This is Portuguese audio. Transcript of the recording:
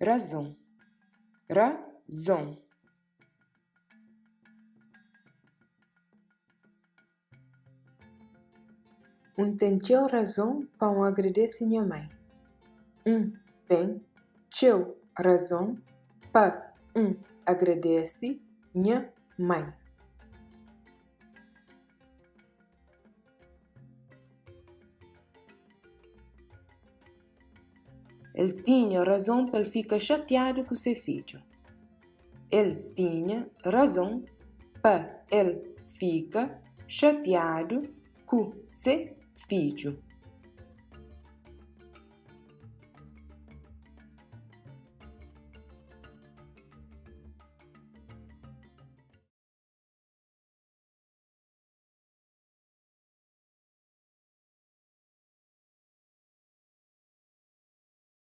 razão, razão. Tem razão para agradecer minha mãe. Tem razão para agradecer minha mãe. Ele tinha razão para ele ficar chateado com seu filho. Ele tinha razão para ele ficar chateado com seu filho.